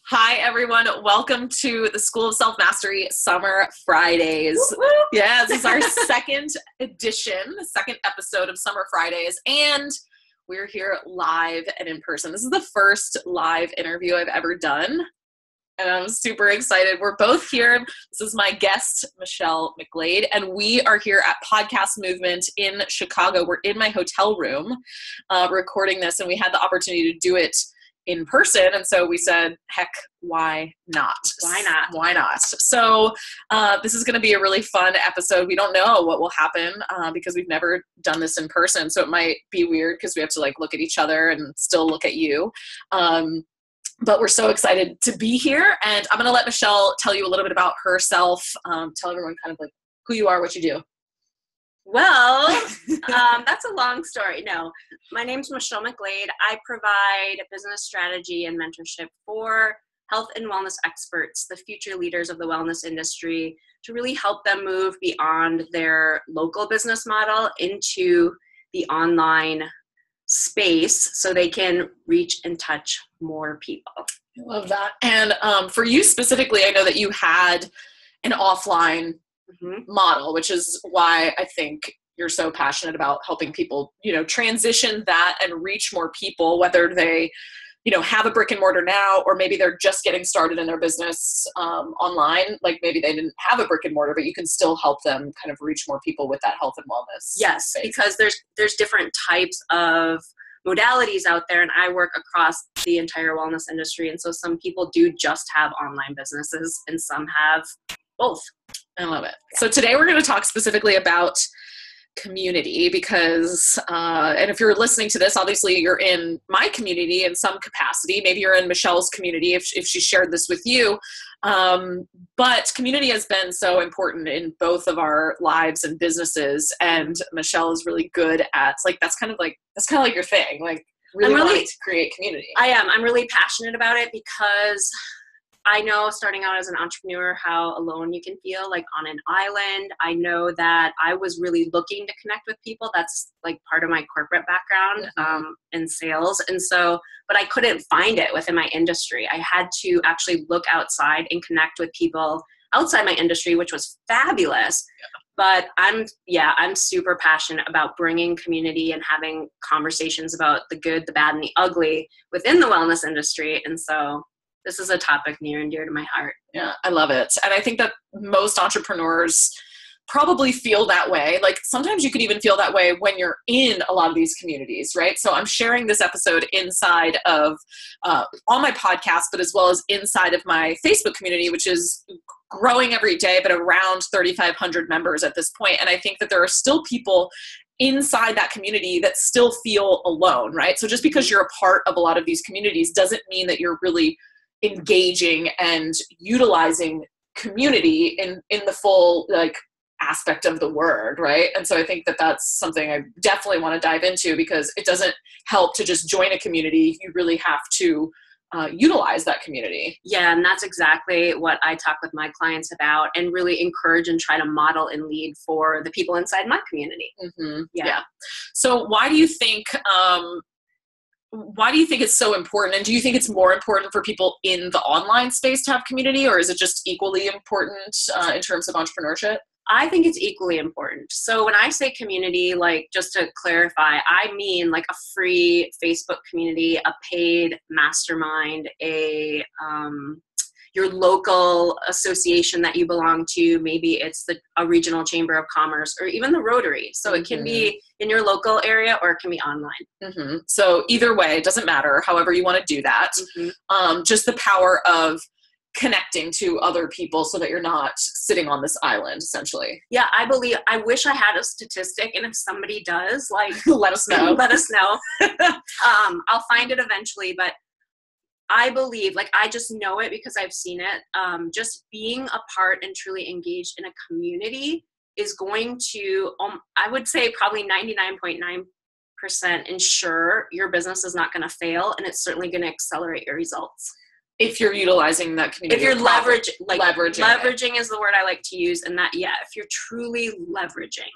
Hi, everyone. Welcome to the School of Self-Mastery Summer Fridays. Woo-woo. Yeah, this is our second edition, second episode of Summer Fridays, and we're here live and in person. This is the first live interview I've ever done, and I'm super excited. We're both here. This is my guest, Michelle McGlade, and we are here at Podcast Movement in Chicago. We're in my hotel room recording this, and we had the opportunity to do it in person. And so we said, heck, why not? Why not? Why not? So this is going to be a really fun episode. We don't know what will happen because we've never done this in person. So it might be weird because we have to look at each other and still look at you. But we're so excited to be here. And I'm going to let Michelle tell you a little bit about herself. Tell everyone kind of who you are, what you do. Well, that's a long story. No, my name's Michelle McGlade. I provide business strategy and mentorship for health and wellness experts, the future leaders of the wellness industry, to really help them move beyond their local business model into the online space so they can reach and touch more people. I love that. And for you specifically, I know that you had an offline model, which is why I think you're so passionate about helping people, transition that and reach more people, whether they, have a brick and mortar now, or maybe they're just getting started in their business online. Like maybe they didn't have a brick and mortar, but you can still help them kind of reach more people with that health and wellness. Yes, space. Because there's different types of modalities out there, and I work across the entire wellness industry. And so some people do just have online businesses and some have both. I love it. So today we're going to talk specifically about community because, and if you're listening to this, obviously you're in my community in some capacity. Maybe you're in Michelle's community if she shared this with you. But community has been so important in both of our lives and businesses. And Michelle is really good at that's kind of like your thing. Really wanting to create community. I am. I'm really passionate about it because I know starting out as an entrepreneur how alone you can feel, on an island. I know that I was really looking to connect with people. That's part of my corporate background in sales. And so, but I couldn't find it within my industry. I had to actually look outside and connect with people outside my industry, which was fabulous. Yeah. But I'm super passionate about bringing community and having conversations about the good, the bad, and the ugly within the wellness industry. And so this is a topic near and dear to my heart. Yeah, I love it. And I think that most entrepreneurs probably feel that way. Sometimes you could even feel that way when you're in a lot of these communities, right? So I'm sharing this episode inside of, on my podcast, but as well as inside of my Facebook community, which is growing every day, but around 3,500 members at this point. And I think that there are still people inside that community that still feel alone, right? So just because you're a part of a lot of these communities doesn't mean that you're really engaging and utilizing community in the full aspect of the word, right? And so I think that that's something I definitely want to dive into because it doesn't help to just join a community. You really have to utilize that community. Yeah, and that's exactly what I talk with my clients about and really encourage and try to model and lead for the people inside my community. Mm-hmm. Yeah. So why do you think it's so important? And do you think it's more important for people in the online space to have community, or is it just equally important in terms of entrepreneurship? I think it's equally important. So when I say community, just to clarify, I mean a free Facebook community, a paid mastermind, your local association that you belong to. Maybe it's a regional chamber of commerce or even the Rotary. So it can be in your local area or it can be online. Mm-hmm. So either way, it doesn't matter, however you want to do that. Mm-hmm. Just the power of connecting to other people so that you're not sitting on this island, essentially. Yeah, I wish I had a statistic, and if somebody does, let us know. Let us know. I'll find it eventually, but I believe, I just know it because I've seen it. Just being a part and truly engaged in a community is going to, I would say probably 99.9% ensure your business is not going to fail, and it's certainly going to accelerate your results. If you're utilizing that community. If you're leveraging it. is the word I like to use, and that, if you're truly leveraging.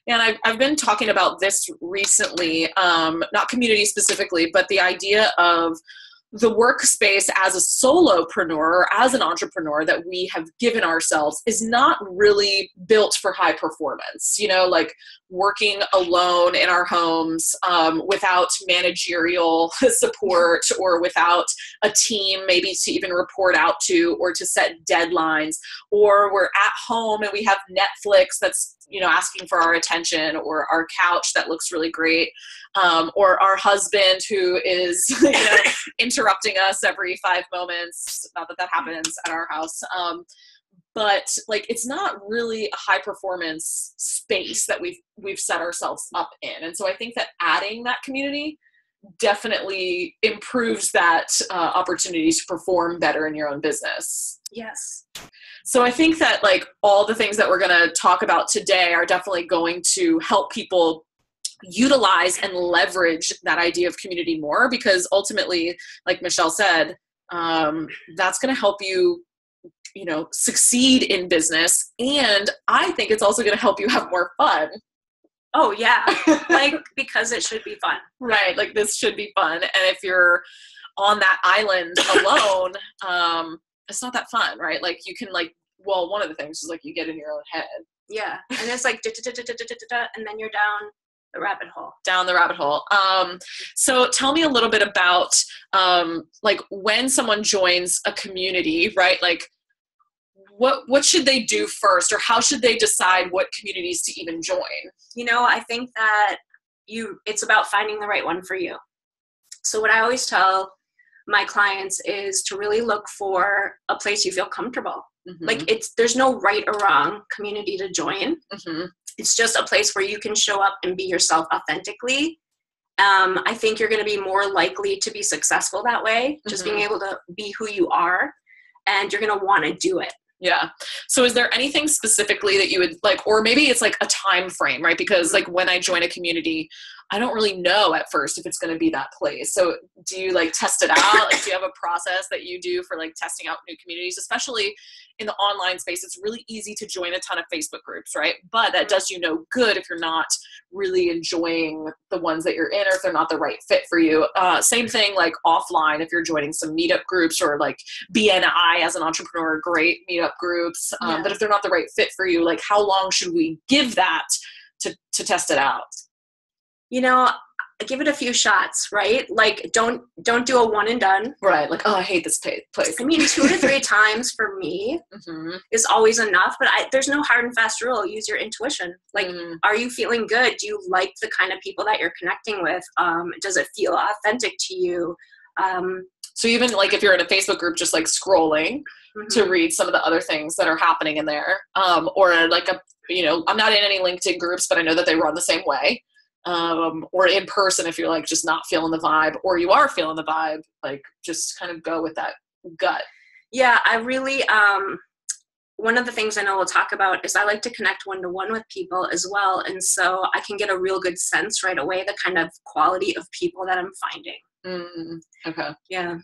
And I've been talking about this recently, not community specifically, but the idea of the workspace as a solopreneur or as an entrepreneur that we have given ourselves is not really built for high performance, like working alone in our homes without managerial support or without a team maybe to even report out to or to set deadlines, or we're at home and we have Netflix that's asking for our attention, or our couch that looks really great, or our husband who is interrupting us every 5 moments. Not that happens at our house, but like it's not really a high performance space that we've set ourselves up in. And so I think that adding that community definitely improves that opportunity to perform better in your own business. Yes. So I think that like all the things that we're going to talk about today are definitely going to help people utilize and leverage that idea of community more, because ultimately, like Michelle said, that's going to help you, succeed in business. And I think it's also going to help you have more fun. Oh yeah. Like, because it should be fun. Right. Like this should be fun. And if you're on that island alone, it's not that fun, right? Like you can one of the things is like you get in your own head. Yeah. And it's like, and then you're down the rabbit hole. So tell me a little bit about, like when someone joins a community, right? Like what should they do first, or how should they decide what communities to even join? I think that it's about finding the right one for you. So what I always tell my clients is to really look for a place you feel comfortable. Mm-hmm. Like there's no right or wrong community to join. Mm-hmm. It's just a place where you can show up and be yourself authentically. I think you're going to be more likely to be successful that way, just being able to be who you are, and you're going to want to do it. Yeah. So is there anything specifically that you would like, or maybe it's like a time frame, right? Because like when I join a community, I don't really know at first if it's going to be that place. So do you like test it out? Like, do you have a process that you do for like testing out new communities, especially in the online space? It's really easy to join a ton of Facebook groups, right? But that does you no good if you're not really enjoying the ones that you're in, or if they're not the right fit for you. Same thing like offline, if you're joining some meetup groups or like BNI as an entrepreneur, great meetup groups. But if they're not the right fit for you, like how long should we give that to test it out? Give it a few shots, right? Like don't do a one and done. Right. Like, oh, I hate this place. I mean, 2 to 3 times for me is always enough, but there's no hard and fast rule. Use your intuition. Like, are you feeling good? Do you like the kind of people that you're connecting with? Does it feel authentic to you? So even like if you're in a Facebook group, just like scrolling to read some of the other things that are happening in there, or like I'm not in any LinkedIn groups, but I know that they run the same way. Or in person, if you're like just not feeling the vibe, or you are feeling the vibe, like just kind of go with that gut. Yeah, I really, one of the things I know we'll talk about is I like to connect one-to-one with people as well. And so I can get a real good sense right away, the kind of quality of people that I'm finding. Okay. Yeah.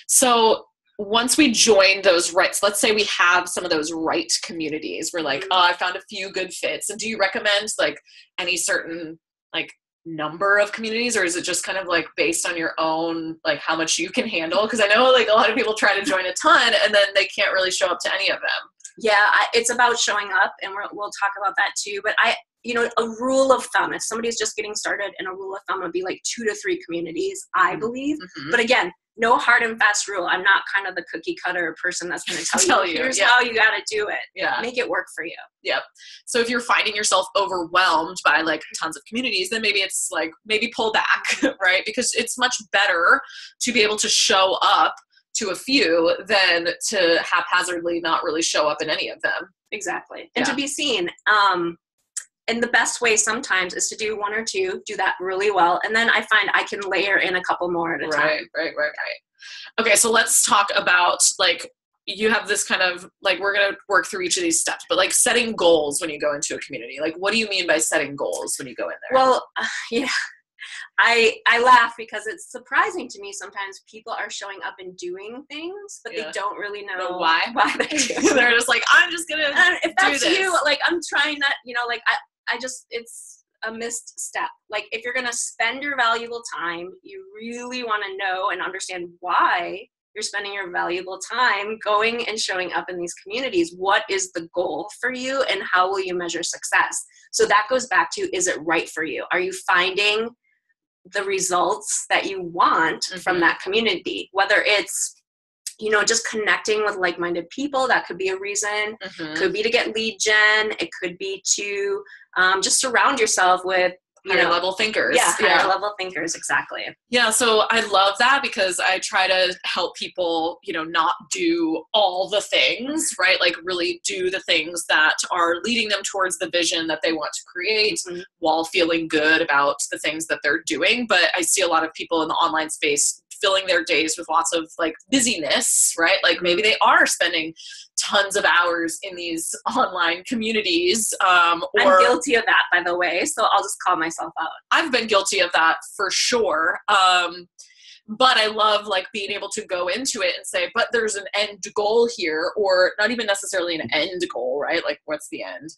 So once we join those rights, let's say we have some of those right communities, we're like, oh, I found a few good fits. And do you recommend like any certain like number of communities, or is it just kind of like based on your own, like how much you can handle? Because I know like a lot of people try to join a ton and then they can't really show up to any of them. Yeah, it's about showing up, and we'll talk about that too. But a rule of thumb, if somebody's just getting started, and a rule of thumb would be like 2 to 3 communities, I believe. But again, no hard and fast rule. I'm not kind of the cookie cutter person that's going to tell you, here's how you got to do it. Yeah. Make it work for you. Yep. So if you're finding yourself overwhelmed by like tons of communities, then maybe it's like, maybe pull back, right? Because it's much better to be able to show up to a few than to haphazardly not really show up in any of them. Exactly. And to be seen. And the best way sometimes is to do 1 or 2, do that really well. And then I find I can layer in a couple more at a time. Right. Okay. So let's talk about like, you have this kind of like, we're going to work through each of these steps, but like setting goals when you go into a community, like what do you mean by setting goals when you go in there? Well, I laugh because it's surprising to me sometimes people are showing up and doing things, but they don't really know why they do. They're just like, I'm just going to if that's do this. You, like, I'm trying that, like, I just, it's a missed step. Like if you're going to spend your valuable time, you really want to know and understand why you're spending your valuable time going and showing up in these communities. What is the goal for you and how will you measure success? So that goes back to, is it right for you? Are you finding the results that you want from that community? Whether it's, you know, just connecting with like-minded people, that could be a reason. Could be to get lead gen. It could be to just surround yourself with higher level thinkers. Higher level thinkers, exactly. Yeah, so I love that because I try to help people, you know, not do all the things, right? Like really do the things that are leading them towards the vision that they want to create while feeling good about the things that they're doing. But I see a lot of people in the online space filling their days with lots of like busyness, right? Like maybe they are spending tons of hours in these online communities. I'm guilty of that, by the way, so I'll just call myself out. I've been guilty of that for sure. But I love like being able to go into it and say, but there's an end goal here, or not even necessarily an end goal, right? Like what's the end?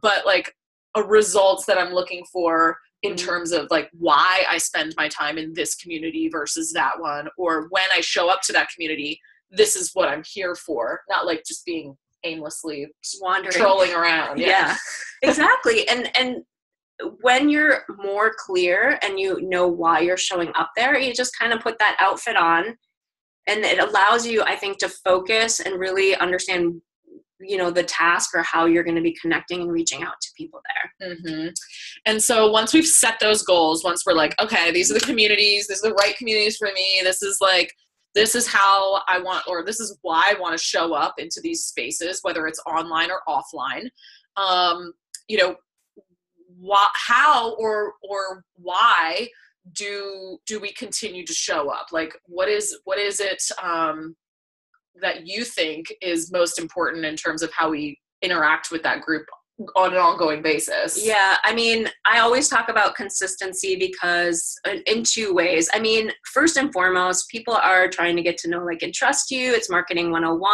But like a result that I'm looking for in terms of like why I spend my time in this community versus that one, or when I show up to that community, this is what I'm here for, not like just being aimlessly wandering, trolling around. Yeah, exactly. And when you're more clear and you know why you're showing up there, you just kind of put that outfit on and it allows you, I think, to focus and really understand, you know, the task or how you're going to be connecting and reaching out to people there. And so once we've set those goals, once we're like, okay, these are the communities, these are the right communities for me, this is how I want, or this is why I want to show up into these spaces, whether it's online or offline. You know, how or why do we continue to show up? Like, what is it that you think is most important in terms of how we interact with that group on an ongoing basis? Yeah, I mean, I always talk about consistency because in two ways. I mean, first and foremost, people are trying to get to know, like, and trust you. It's marketing 101.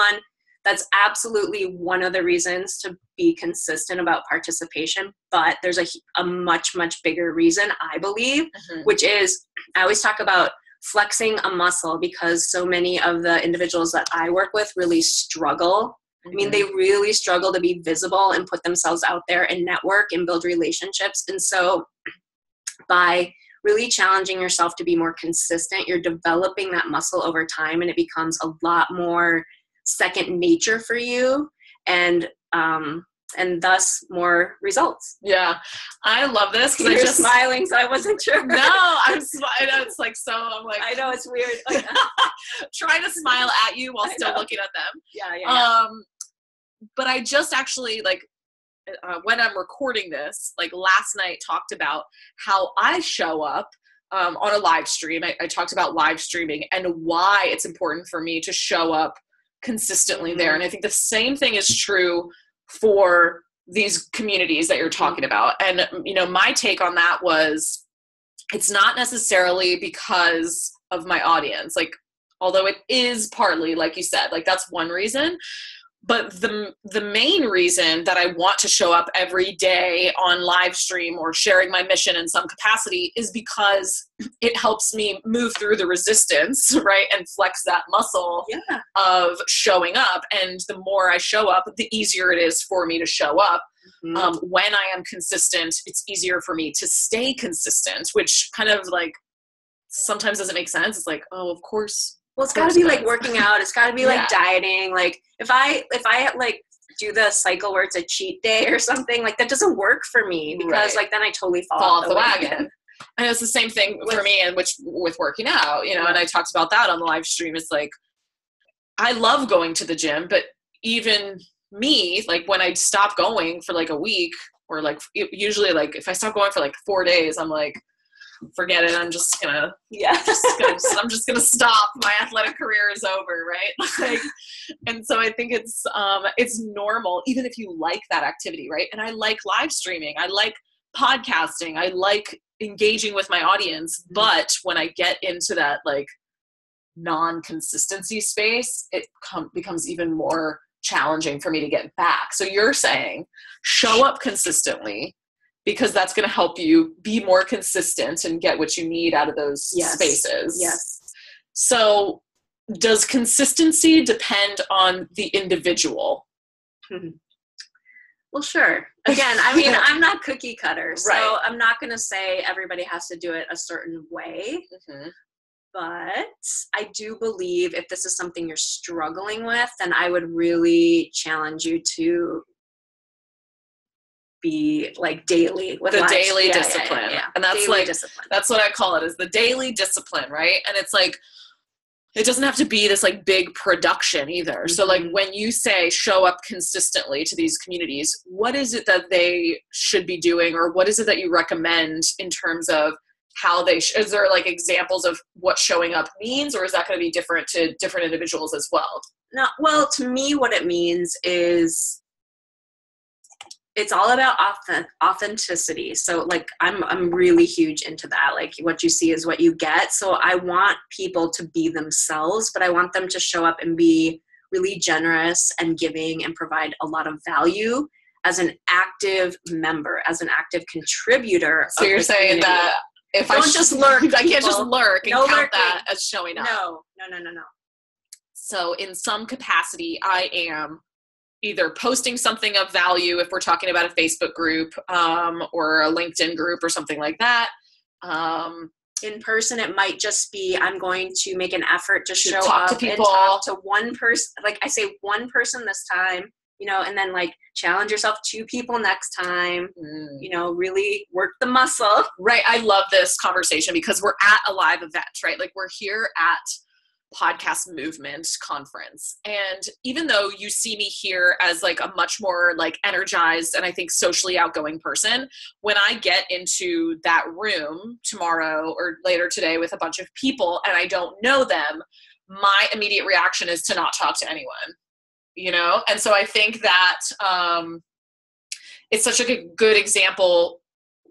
That's absolutely one of the reasons to be consistent about participation. But there's a much, much bigger reason, I believe, which is I always talk about flexing a muscle because so many of the individuals that I work with really struggle. I mean, they really struggle to be visible and put themselves out there and network and build relationships. And so by really challenging yourself to be more consistent, you're developing that muscle over time and it becomes a lot more second nature for you and thus more results. Yeah. I love this. You're just smiling, so I wasn't sure. No, I'm smiling. It's like, so I'm like, I know it's weird. Like, trying to smile at you while still looking at them. Yeah. But I just actually like, when I'm recording this, like last night talked about how I show up on a live stream. I talked about live streaming and why it's important for me to show up consistently there. And I think the same thing is true for these communities that you're talking about. And, you know, my take on that was it's not necessarily because of my audience, like, although it is partly, like you said, like that's one reason. But the main reason that I want to show up every day on live stream or sharing my mission in some capacity is because it helps me move through the resistance, right? And flex that muscle of showing up. And the more I show up, the easier it is for me to show up. When I am consistent, it's easier for me to stay consistent, which kind of like sometimes doesn't make sense. It's like, oh, of course. Well, it's got to be like working out. It's got to be like dieting. Like if I like do the cycle where it's a cheat day or something, like that doesn't work for me because like then I totally fall off the wagon. And it's the same thing for me, and with working out, you know. And I talked about that on the live stream. It's like I love going to the gym, but even me, like when I stop going for like a week, or like usually like if I stop going for like 4 days, I'm like, forget it. I'm just gonna, I'm just gonna stop. My athletic career is over, right? Like, and so I think it's normal, even if you like that activity, right? And I like live streaming. I like podcasting. I like engaging with my audience. But when I get into that like non-consistency space, it becomes even more challenging for me to get back. So you're saying show up consistently, because that's going to help you be more consistent and get what you need out of those spaces. Yes. So does consistency depend on the individual? Well, sure. Again, I mean, I'm not cookie cutter, so Right. I'm not going to say everybody has to do it a certain way. But I do believe if this is something you're struggling with, then I would really challenge you to be like daily with the daily discipline. And that's daily like, discipline. that's what I call it, is the daily discipline, right? And it's like, it doesn't have to be this like big production either. So like when you say show up consistently to these communities, what is it that they should be doing, or what is it that you recommend in terms of how they, is there like examples of what showing up means, or is that going to be different to different individuals as well? No, well, to me, what it means is it's all about authenticity. So like I'm really huge into that. Like what you see is what you get. So I want people to be themselves, but I want them to show up and be really generous and giving and provide a lot of value as an active member, as an active contributor. So you're saying that if don't just lurk, I can't just lurk and count lurking. that as showing up. No. So in some capacity, I am either posting something of value if we're talking about a Facebook group or a LinkedIn group or something like that. In person, it might just be I'm going to make an effort to show talk up to people, and talk to one person. Like I say, one person this time, and then like challenge yourself 2 people next time, really work the muscle. Right. I love this conversation because we're at a live event, right? Like we're here at Podcast Movement Conference. And even though you see me here as like a much more like energized and I think socially outgoing person, when I get into that room tomorrow or later today with a bunch of people and I don't know them, my immediate reaction is to not talk to anyone, And so I think that it's such a good example,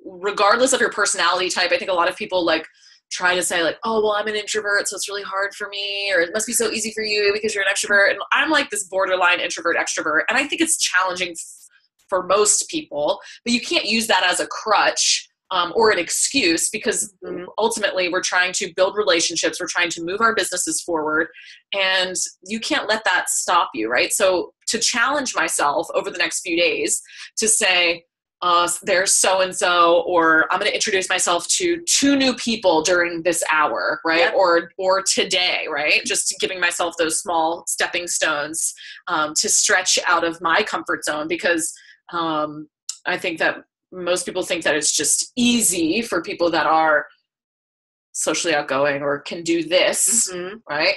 regardless of your personality type. I think a lot of people like try to say like, oh, well, I'm an introvert, so it's really hard for me, or it must be so easy for you because you're an extrovert. And I'm like this borderline introvert extrovert. And I think it's challenging for most people, but you can't use that as a crutch or an excuse, because ultimately we're trying to build relationships. We're trying to move our businesses forward, and you can't let that stop you, right? So to challenge myself over the next few days to say, there's so-and-so, or I'm going to introduce myself to 2 new people during this hour, right? Yep. Or today, right? Just giving myself those small stepping stones to stretch out of my comfort zone, because I think that most people think that it's just easy for people that are socially outgoing or can do this, right?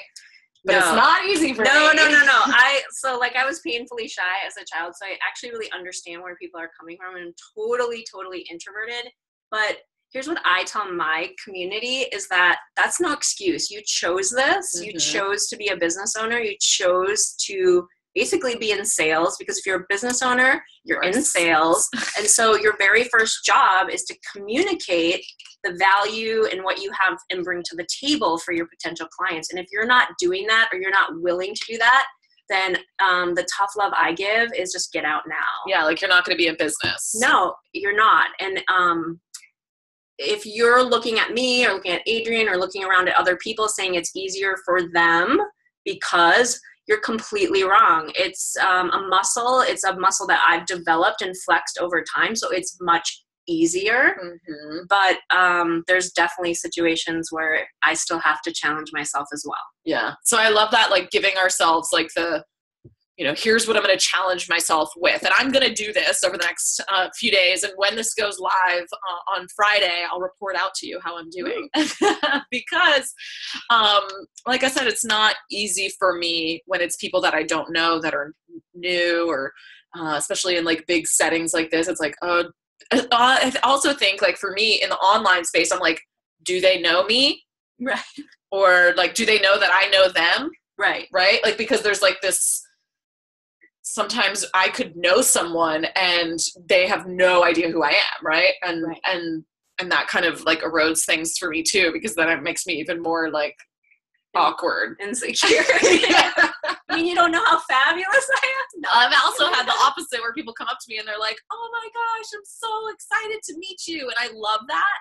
But it's not easy for me. No. I was painfully shy as a child, so I actually really understand where people are coming from. I'm totally introverted. But here's what I tell my community is that that's no excuse. You chose this. You chose to be a business owner. You chose to basically be in sales, because if you're a business owner, you're in sales. And so your very first job is to communicate the value and what you have and bring to the table for your potential clients. And if you're not doing that, or you're not willing to do that, then the tough love I give is just get out now. Yeah, like you're not going to be in business. No, you're not. And if you're looking at me or looking at Adrian or looking around at other people saying it's easier for them, because you're completely wrong. It's a muscle. It's a muscle that I've developed and flexed over time. So it's much easier. But there's definitely situations where I still have to challenge myself as well. Yeah. So I love that, like giving ourselves like the, here's what I'm going to challenge myself with. And I'm going to do this over the next few days. And when this goes live on Friday, I'll report out to you how I'm doing. Because, like I said, it's not easy for me when it's people that I don't know that are new, or especially in like big settings like this. It's like, I also think like for me in the online space, I'm like, do they know me? Right. Or like, do they know that I know them? Right. Right. Like, because there's like this, sometimes I could know someone and they have no idea who I am. Right. And that kind of like erodes things for me too, because then it makes me even more like awkward. Insecure. mean you don't know how fabulous I am? No, I've also had the opposite where people come up to me and they're like, oh my gosh, I'm so excited to meet you. And I love that.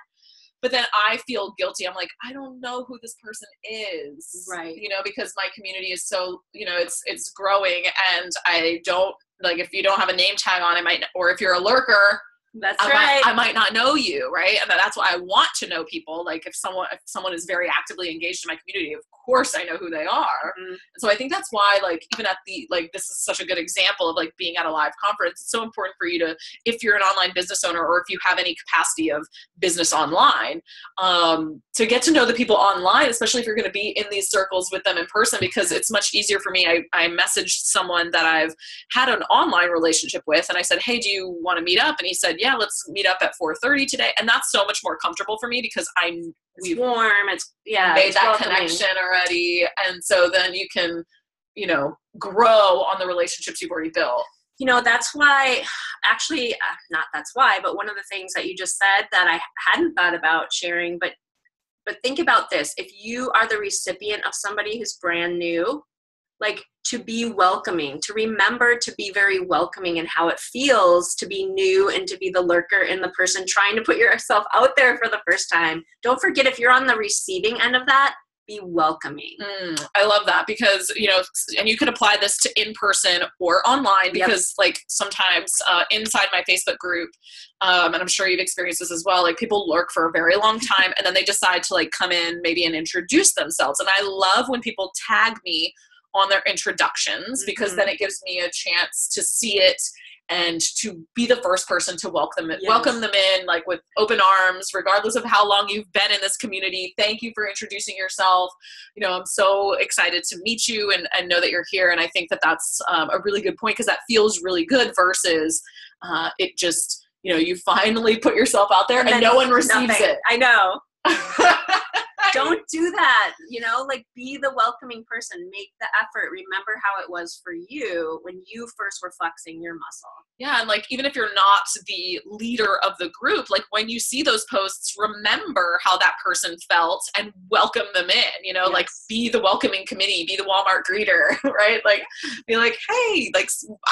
But then I feel guilty. I'm like, I don't know who this person is. Right. You know, because my community is so, you know, it's growing, and I don't, like, if you don't have a name tag on it, or if you're a lurker, That's right. I might not know you, right? And that's why I want to know people. Like if someone is very actively engaged in my community, of course I know who they are. Mm-hmm. And so I think that's why, like, even at this is such a good example of like being at a live conference. It's so important for you to, if you're an online business owner or if you have any capacity of business online, to get to know the people online, especially if you're going to be in these circles with them in person, because it's much easier for me. I messaged someone that I've had an online relationship with, and I said, hey, do you want to meet up? And he said, yeah, let's meet up at 4:30 today. And that's so much more comfortable for me because we've warm. made that welcoming. connection already. And so then you can, you know, grow on the relationships you've already built. You know, that's why, actually, not that's why, but one of the things that you just said that I hadn't thought about sharing, but think about this. If you are the recipient of somebody who's brand new, like, to be welcoming, to remember to be very welcoming and how it feels to be new and to be the lurker and the person trying to put yourself out there for the first time. Don't forget, if you're on the receiving end of that, be welcoming. I love that because, you know, and you can apply this to in-person or online because like sometimes inside my Facebook group, and I'm sure you've experienced this as well, like people lurk for a very long time and then they decide to like come in maybe and introduce themselves. And I love when people tag me on their introductions because then it gives me a chance to see it and to be the first person to welcome them in, like with open arms, regardless of how long you've been in this community. Thank you for introducing yourself. You know, I'm so excited to meet you and know that you're here. And I think that that's a really good point because that feels really good versus it just, you know, you finally put yourself out there and no one receives it. I know. Don't do that, you know, like be the welcoming person, make the effort. Remember how it was for you when you first were flexing your muscle. Yeah. And like, even if you're not the leader of the group, like when you see those posts, remember how that person felt and welcome them in, you know, like be the welcoming committee, be the Walmart greeter, right? Like be like, hey, like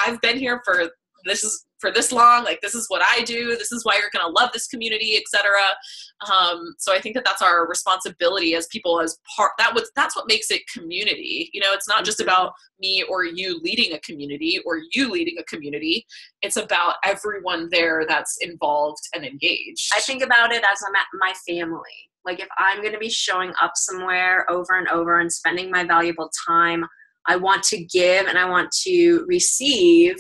I've been here for this long, like this is what I do, this is why you're going to love this community, etc. So I think that that's our responsibility as people, as part, that's what makes it community. You know, it's not just about me or you leading a community or you leading a community. It's about everyone there that's involved and engaged. I think about it as my family. Like if I'm going to be showing up somewhere over and over and spending my valuable time, I want to give and I want to receive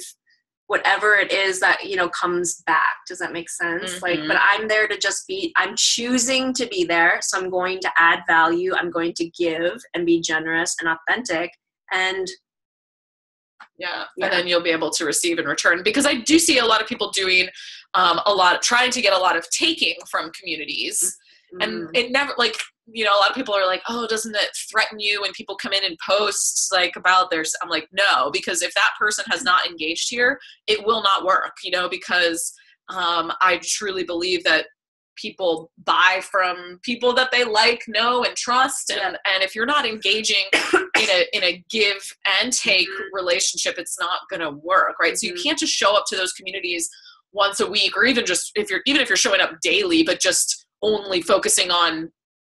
whatever it is that, you know, comes back. Does that make sense? Like, but I'm there to just I'm choosing to be there. So I'm going to add value. I'm going to give and be generous and authentic. And and then you'll be able to receive in return, because I do see a lot of people doing trying to get a lot of taking from communities. And it never, like, you know, a lot of people are like, oh, doesn't it threaten you when people come in and post like about I'm like, no, because if that person has not engaged here, it will not work, you know, because I truly believe that people buy from people that they like, know, and trust. And if you're not engaging in a give and take relationship, it's not going to work. Right. So you can't just show up to those communities once a week, or even if you're showing up daily, but just only focusing on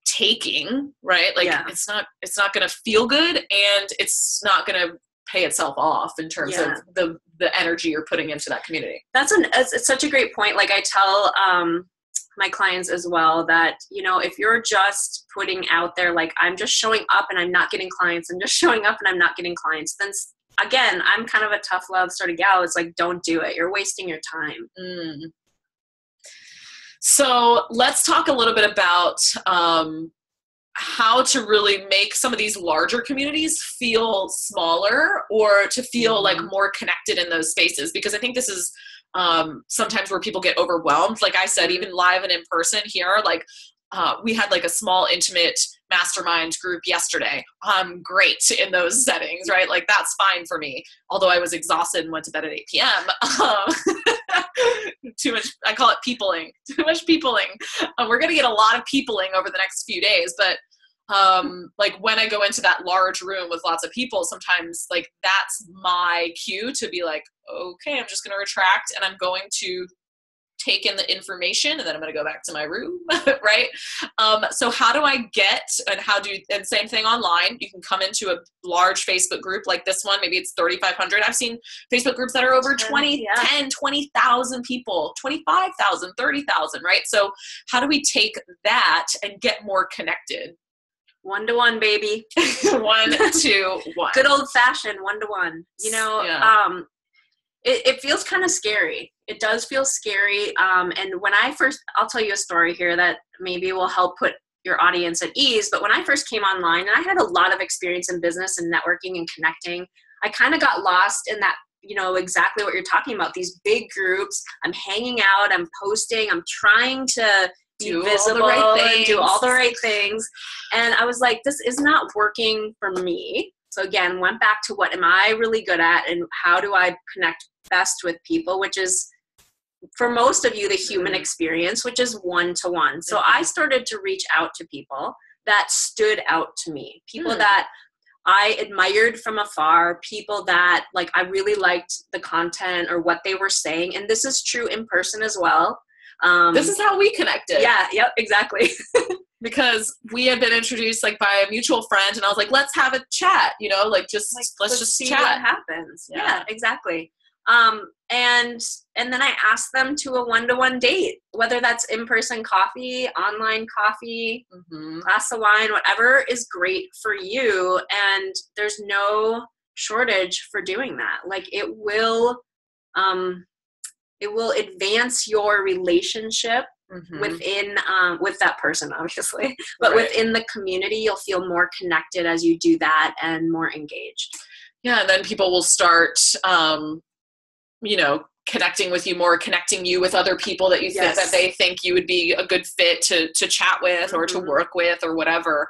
taking, right? Like it's not going to feel good, and it's not going to pay itself off in terms of the energy you're putting into that community. It's such a great point. Like I tell my clients as well that, you know, if you're just putting out there, like I'm just showing up and I'm not getting clients, I'm just showing up and I'm not getting clients, then again, I'm kind of a tough love sort of gal. It's like, don't do it. You're wasting your time. So let's talk a little bit about how to really make some of these larger communities feel smaller, or to feel like more connected in those spaces. Because I think this is sometimes where people get overwhelmed. Like I said, even live and in person here, like we had like a small intimate mastermind group yesterday. I'm great in those settings, right? Like that's fine for me. Although I was exhausted and went to bed at 8 p.m. Too much, I call it peopling, too much peopling. We're going to get a lot of peopling over the next few days, but like when I go into that large room with lots of people, sometimes like that's my cue to be like, okay, I'm just going to retract and I'm going to take in the information and then I'm going to go back to my room. Right. So how do I get, and same thing online, you can come into a large Facebook group like this one, maybe it's 3,500. I've seen Facebook groups that are over 20,000 people, 25,000, 30,000. Right. So how do we take that and get more connected? 1-to-1, baby. 1-to-1. Good old fashioned 1-to-1. You know, yeah. It feels kind of scary. It does feel scary. And when I'll tell you a story here that maybe will help put your audience at ease. But when I first came online, and I had a lot of experience in business and networking and connecting, I kind of got lost in that, you know, exactly what you're talking about. These big groups, I'm hanging out, I'm posting, I'm trying to be visible and do all the right things. And I was like, this is not working for me. So again, went back to what am I really good at and how do I connect best with people, which is for most of you, the human experience, which is 1-to-1. So I started to reach out to people that stood out to me, people that I admired from afar, people that like I really liked the content or what they were saying. And this is true in person as well. This is how we connected. Yeah, yep, exactly. Because we had been introduced like by a mutual friend and I was like, let's have a chat, you know, like let's just see chat. what happens. Yeah, exactly. And then I asked them to a 1-to-1 date, whether that's in-person coffee, online coffee, glass of wine, whatever is great for you. And there's no shortage for doing that. Like it will advance your relationship within with that person, obviously, but within the community, you'll feel more connected as you do that and more engaged. Yeah, and then people will start, you know, connecting with you more, connecting you with other people that you think that they think you would be a good fit to chat with or to work with or whatever.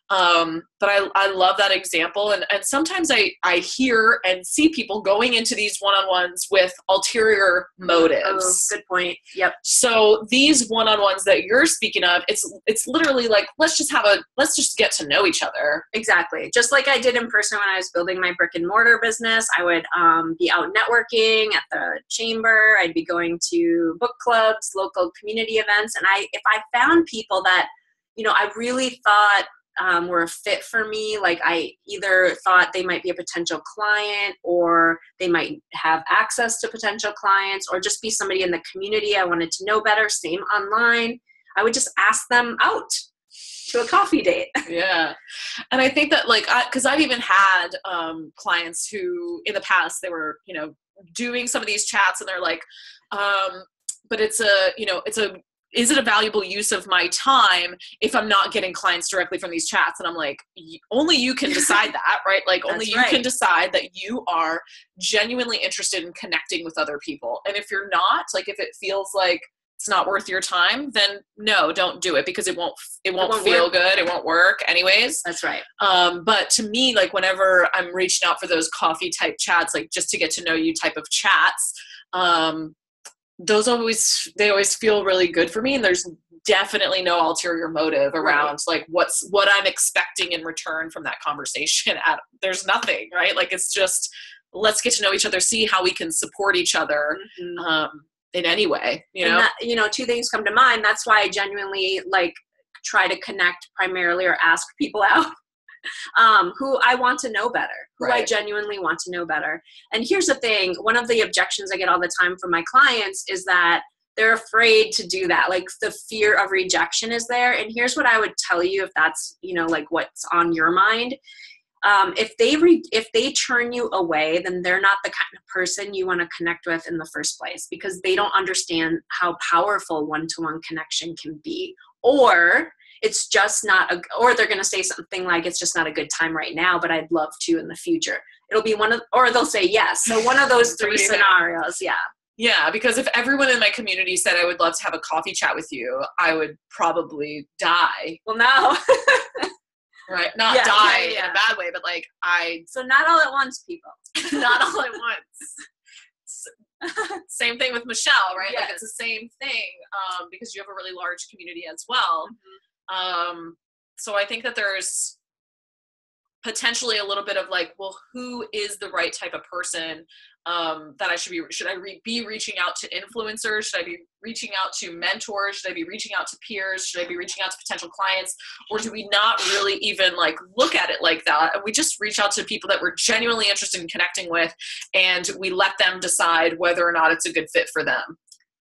But I love that example. And sometimes I hear and see people going into these one-on-ones with ulterior motives. Oh, good point. Yep. So these one-on-ones that you're speaking of, it's literally like, let's just get to know each other. Exactly. Just like I did in person when I was building my brick and mortar business, I would be out networking at the chamber. I'd be going to book clubs, local community events. And if I found people that, you know, I really thought were a fit for me. Like I either thought they might be a potential client or they might have access to potential clients or just be somebody in the community I wanted to know better, same online. I would just ask them out to a coffee date. Yeah. And I think that like, cause I've even had clients who in the past, they were, you know, doing some of these chats and they're like, but is it a valuable use of my time if I'm not getting clients directly from these chats? And I'm like, only you can decide that, right? Like only you can decide that you are genuinely interested in connecting with other people. And if you're not, like if it feels like it's not worth your time, then no, don't do it because it won't feel good. It won't work anyways. That's right. But to me, like whenever I'm reaching out for those coffee type chats, like just to get to know you type of chats, they always feel really good for me. And there's definitely no ulterior motive around like what I'm expecting in return from that conversation. There's nothing, right? Like it's just, let's get to know each other, see how we can support each other, in any way, you know? And that, two things come to mind. That's why I genuinely like try to connect primarily or ask people out who I want to know better, who I genuinely want to know better. And here's the thing. One of the objections I get all the time from my clients is that they're afraid to do that. Like the fear of rejection is there. And here's what I would tell you if that's, like what's on your mind. If they turn you away, then they're not the kind of person you want to connect with in the first place because they don't understand how powerful one-to-one connection can be. Or it's just not, or they're going to say something like, it's just not a good time right now, but I'd love to in the future. It'll be or they'll say yes. So one of those three scenarios. Yeah. Yeah, because if everyone in my community said I would love to have a coffee chat with you, I would probably die. Well, no. Right? Not die in a bad way, but like So not all at once, people. Not all at once. Same thing with Michelle, right? Yes. Like it's the same thing because you have a really large community as well. So I think that there's potentially a little bit of like, well, who is the right type of person that I should be reaching out to influencers? Should I be reaching out to mentors? Should I be reaching out to peers? Should I be reaching out to potential clients? Or do we not really even like look at it like that? And we just reach out to people that we're genuinely interested in connecting with, and we let them decide whether or not it's a good fit for them.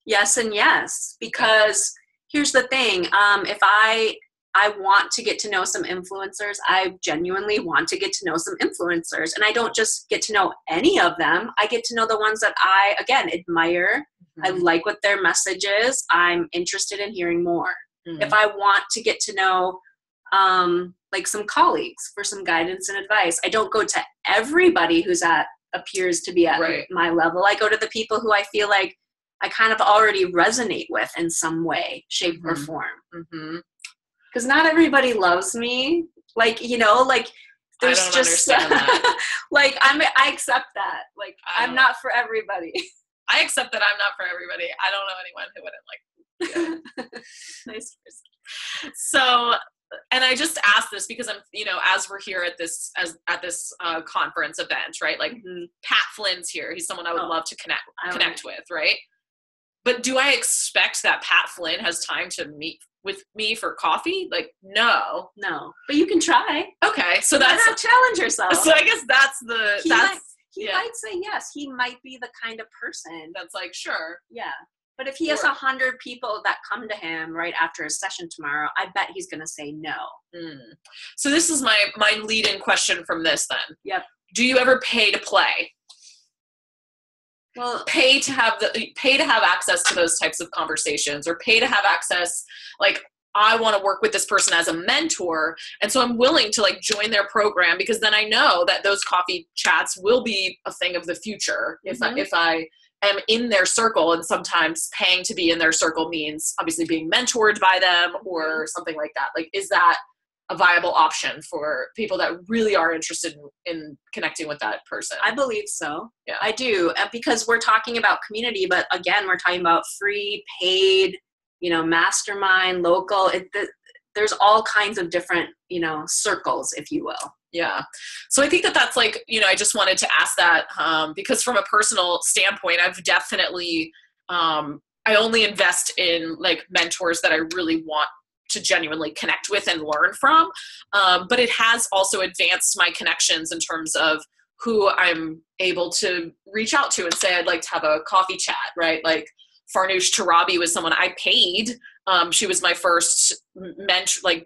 Yes and yes, because here's the thing. If I want to get to know some influencers, I genuinely want to get to know some influencers. And I don't just get to know any of them. I get to know the ones that I, again, admire. Mm-hmm. I like what their message is. I'm interested in hearing more. Mm-hmm. If I want to get to know like some colleagues for some guidance and advice, I don't go to everybody who's appears to be at my level. I go to the people who I feel like I kind of already resonate with in some way, shape, or form. Mm-hmm. Because not everybody loves me. Like, you know, like there's just like I accept that. Like I'm not for everybody. I accept that I'm not for everybody. I don't know anyone who wouldn't like me. Nice person. So, and I just asked this because I'm, you know, as we're here at this conference event, right? Like Pat Flynn's here. He's someone I would love to connect with, right? But do I expect that Pat Flynn has time to meet with me for coffee? Like, no. But you can try. Okay, so that's not challenge yourself. So I guess that's he might say yes. He might be the kind of person that's like, sure. Yeah. But if he has 100 people that come to him right after his session tomorrow, I bet he's going to say no. So this is my lead-in question from this then. Yep. Do you ever pay to play? Well, pay to have access to those types of conversations, or pay to have access, like, I want to work with this person as a mentor, and so I'm willing to like join their program because then I know that those coffee chats will be a thing of the future if I am in their circle. And sometimes paying to be in their circle means obviously being mentored by them or something like that. Like, is that a viable option for people that really are interested in connecting with that person? I believe so. Yeah, I do. Because we're talking about community, but again, we're talking about free, paid, you know, mastermind, local. There's all kinds of different, you know, circles, if you will. Yeah. So I think that's like, you know, I just wanted to ask that because from a personal standpoint, I've definitely, I only invest in like mentors that I really want to genuinely connect with and learn from. But it has also advanced my connections in terms of who I'm able to reach out to and say, I'd like to have a coffee chat, right? Like Farnoosh Tarabi was someone I paid. She was my first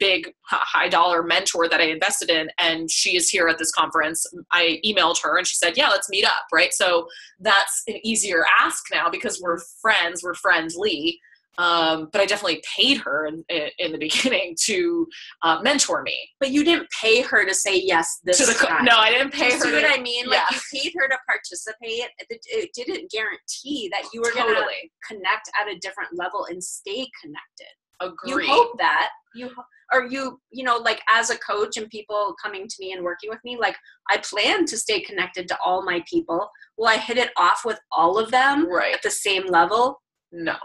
big high dollar mentor that I invested in. And she is here at this conference. I emailed her and she said, yeah, let's meet up. Right. So that's an easier ask now because we're friendly. But I definitely paid her in the beginning to mentor me. But you didn't pay her to say yes time. No, I didn't pay her. See what I mean? Like you paid her to participate. It didn't guarantee that you were going to connect at a different level and stay connected. Agree. You hope that you know, like as a coach and people coming to me and working with me, like I plan to stay connected to all my people. Will I hit it off with all of them at the same level? No.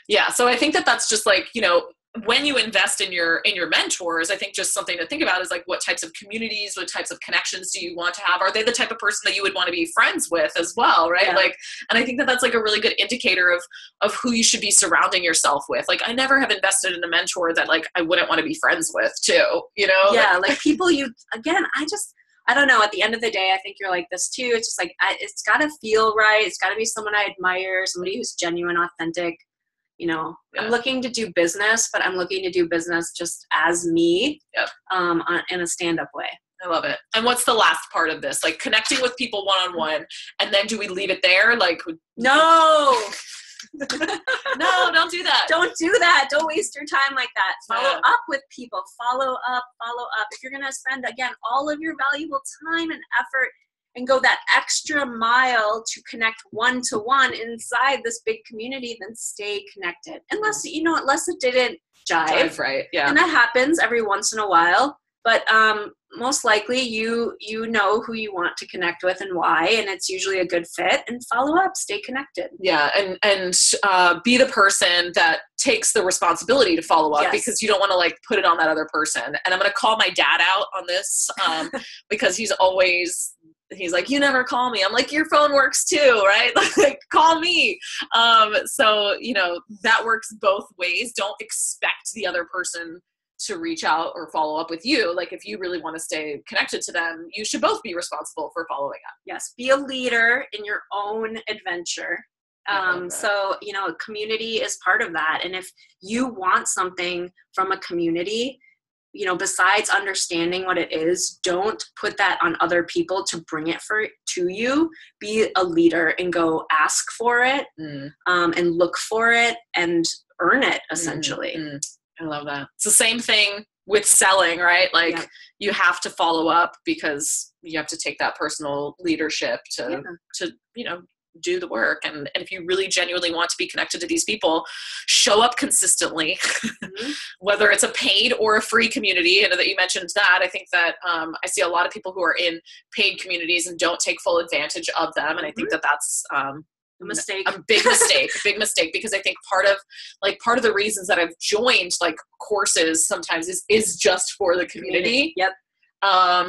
Yeah. So I think that's just like, you know, when you invest in your mentors, I think just something to think about is like, what types of communities, what types of connections do you want to have? Are they the type of person that you would want to be friends with as well? Right. Yeah. Like, and I think that's like a really good indicator of who you should be surrounding yourself with. Like, I never have invested in a mentor that like, I wouldn't want to be friends with too, you know? Yeah. Like people I don't know. At the end of the day, I think you're like this too. It's just like, it's got to feel right. It's got to be someone I admire, somebody who's genuine, authentic. You know, I'm looking to do business, but I'm looking to do business just as me, in a stand-up way. I love it. And what's the last part of this? Like connecting with people one-on-one, and then do we leave it there? Like, no. No, don't do that. Don't do that. Don't waste your time like that. Follow up with people. Follow up. If you're going to spend, again, all of your valuable time and effort and go that extra mile to connect one-to-one inside this big community, then stay connected. Unless it didn't jive. Right. Yeah. And that happens every once in a while. But most likely you know who you want to connect with and why, and it's usually a good fit, and follow up, stay connected. Yeah. And be the person that takes the responsibility to follow up, because you don't want to like put it on that other person. And I'm going to call my dad out on this because he's like, you never call me. I'm like, your phone works too, right? Like, call me. So, that works both ways. Don't expect the other person to reach out or follow up with you. Like, if you really want to stay connected to them, you should both be responsible for following up. Yes. Be a leader in your own adventure. So, community is part of that. And if you want something from a community, besides understanding what it is, don't put that on other people to bring it to you. Be a leader and go ask for it, and look for it and earn it, essentially. I love that. It's the same thing with selling, right? Like, you have to follow up because you have to take that personal leadership to do the work. And if you really genuinely want to be connected to these people, show up consistently, whether it's a paid or a free community. And that you mentioned that, I think that I see a lot of people who are in paid communities and don't take full advantage of them. And I think that that's a big mistake, because I think part of the reasons that I've joined like courses sometimes is just for the community. Yep.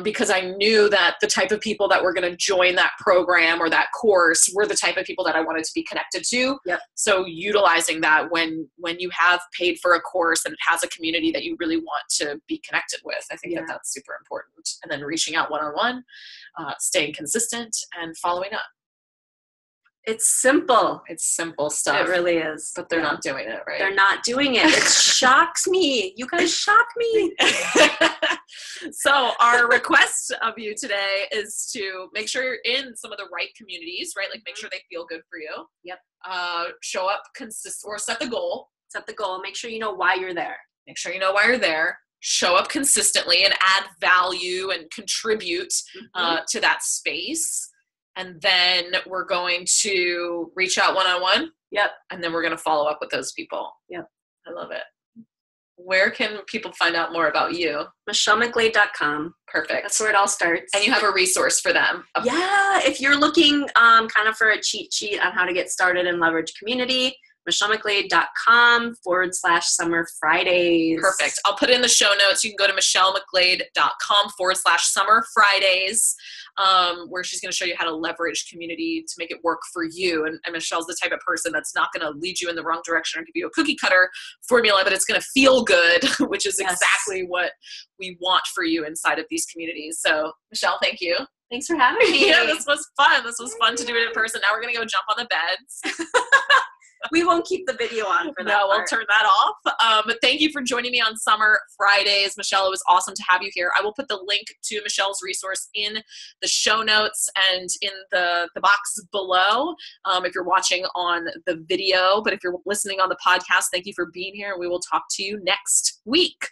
Because I knew that the type of people that were going to join that program or that course were the type of people that I wanted to be connected to. Yep. So utilizing that when you have paid for a course and it has a community that you really want to be connected with, I think that that's super important. And then reaching out one-on-one, staying consistent, and following up. It's simple. It's simple stuff. It really is. But they're not doing it, right? They're not doing it. It shocks me. You guys shock me. So our request of you today is to make sure you're in some of the right communities, right? Like, make sure they feel good for you. Yep. Show up or set the goal. Set the goal. Make sure you know why you're there. Make sure you know why you're there. Show up consistently and add value and contribute to that space. And then we're going to reach out one-on-one. Yep. And then we're going to follow up with those people. Yep. I love it. Where can people find out more about you? MichelleMcGlade.com. Perfect. That's where it all starts. And you have a resource for them. Yeah. If you're looking kind of for a cheat sheet on how to get started and leverage community, MichelleMcGlade.com/Summer Fridays. Perfect. I'll put it in the show notes. You can go to MichelleMcGlade.com/Summer Fridays, where she's going to show you how to leverage community to make it work for you. And Michelle's the type of person that's not going to lead you in the wrong direction or give you a cookie cutter formula, but it's going to feel good, which is exactly what we want for you inside of these communities. So, Michelle, thank you. Thanks for having me. Yeah, this was fun. This was fun to do it in person. Now we're going to go jump on the beds. We won't keep the video on for that. No, we'll turn that off. But thank you for joining me on Summer Fridays. Michelle, it was awesome to have you here. I will put the link to Michelle's resource in the show notes and in the box below if you're watching on the video. But if you're listening on the podcast, thank you for being here. We will talk to you next week.